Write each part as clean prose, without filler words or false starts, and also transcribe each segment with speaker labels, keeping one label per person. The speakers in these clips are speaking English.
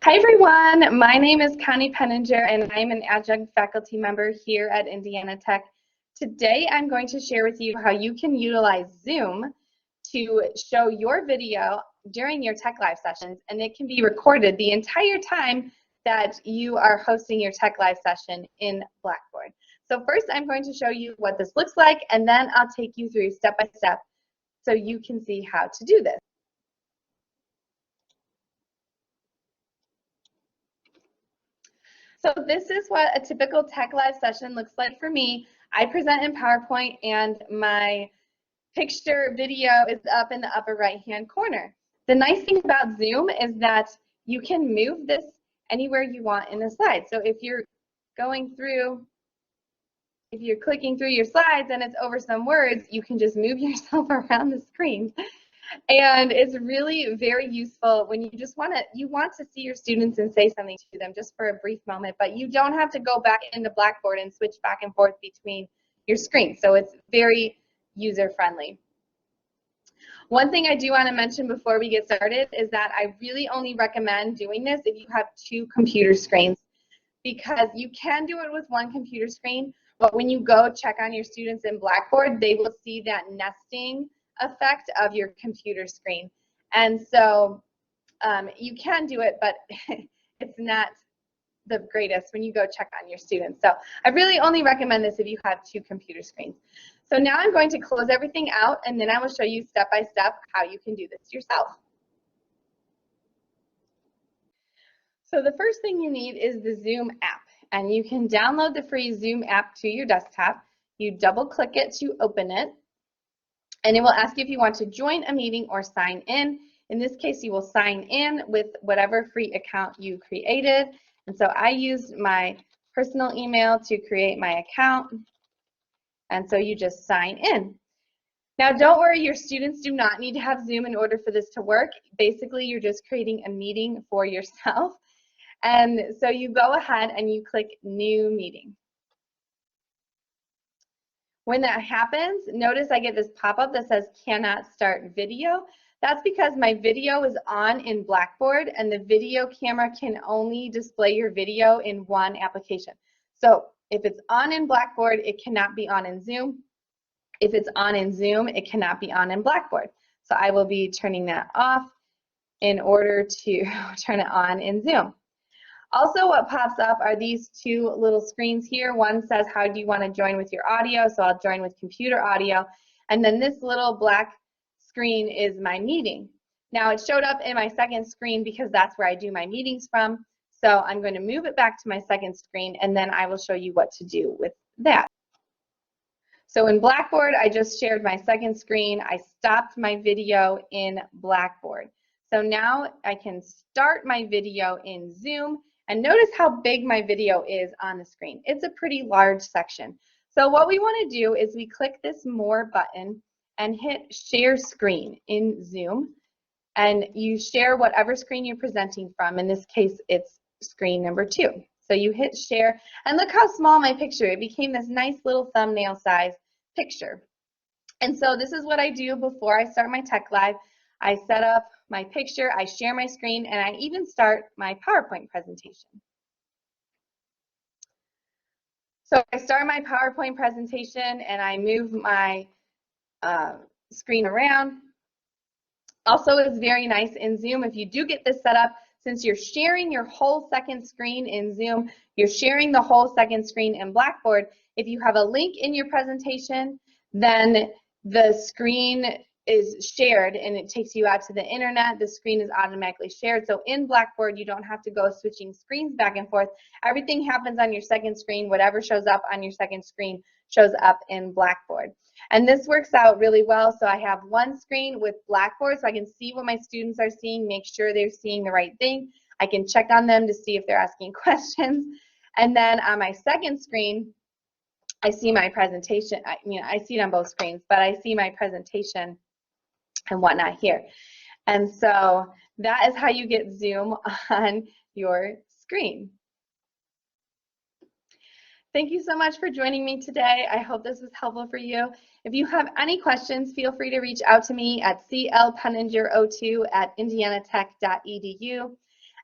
Speaker 1: Hi everyone, my name is Connie Penninger and I'm an adjunct faculty member here at Indiana Tech. Today I'm going to share with you how you can utilize Zoom to show your video during your Tech Live sessions, and it can be recorded the entire time that you are hosting your Tech Live session in Blackboard. So first I'm going to show you what this looks like, and then I'll take you through step by step so you can see how to do this. So this is what a typical Tech Live session looks like for me. I present in PowerPoint and my picture video is up in the upper right-hand corner. The nice thing about Zoom is that you can move this anywhere you want in the slide. So if you're clicking through your slides and it's over some words, you can just move yourself around the screen. And it's really very useful when you just want to see your students and say something to them just for a brief moment, but you don't have to go back into Blackboard and switch back and forth between your screens. So it's very user-friendly. One thing I do want to mention before we get started is that I really only recommend doing this if you have two computer screens, because you can do it with one computer screen, but when you go check on your students in Blackboard, they will see that nesting effect of your computer screen. And so you can do it, but it's not the greatest when you go check on your students. So I really only recommend this if you have two computer screens. So now I'm going to close everything out, and then I will show you step by step how you can do this yourself. So the first thing you need is the Zoom app, and you can download the free Zoom app to your desktop. You double click it to open it, and it will ask you if you want to join a meeting or sign in. In this case, you will sign in with whatever free account you created. And so I used my personal email to create my account. And so you just sign in. Now, don't worry, your students do not need to have Zoom in order for this to work. Basically, you're just creating a meeting for yourself. And so you go ahead and you click New Meeting. When that happens, notice I get this pop-up that says cannot start video. That's because my video is on in Blackboard, and the video camera can only display your video in one application. So if it's on in Blackboard, it cannot be on in Zoom. If it's on in Zoom, it cannot be on in Blackboard. So I will be turning that off in order to turn it on in Zoom. Also, what pops up are these two little screens here. One says, how do you want to join with your audio? So I'll join with computer audio. And then this little black screen is my meeting. Now, it showed up in my second screen because that's where I do my meetings from. So I'm going to move it back to my second screen, and then I will show you what to do with that. So in Blackboard, I just shared my second screen. I stopped my video in Blackboard. So now I can start my video in Zoom. And notice how big my video is on the screen. It's a pretty large section. So what we want to do is we click this More button and hit Share Screen in Zoom. And you share whatever screen you're presenting from. In this case, it's screen number 2. So you hit Share, and look how small my picture. It became this nice little thumbnail size picture. And so this is what I do before I start my Tech Live. I set up my picture, I share my screen, and I even start my PowerPoint presentation. So I start my PowerPoint presentation and I move my screen around. Also, it's very nice in Zoom if you do get this set up, since you're sharing your whole second screen in Zoom, you're sharing the whole second screen in Blackboard. If you have a link in your presentation, then the screen is shared and it takes you out to the internet. The screen is automatically shared. So in Blackboard, you don't have to go switching screens back and forth. Everything happens on your second screen. Whatever shows up on your second screen shows up in Blackboard. And this works out really well. So I have one screen with Blackboard so I can see what my students are seeing, make sure they're seeing the right thing. I can check on them to see if they're asking questions. And then on my second screen, I see my presentation. I see it on both screens, but I see my presentation and whatnot here. And so that is how you get Zoom on your screen. Thank you so much for joining me today. I hope this was helpful for you. If you have any questions, feel free to reach out to me at clpenninger02@indianatech.edu.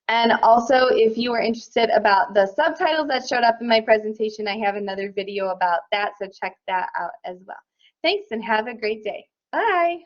Speaker 1: And also, if you are interested about the subtitles that showed up in my presentation, I have another video about that, so check that out as well. Thanks and have a great day. Bye.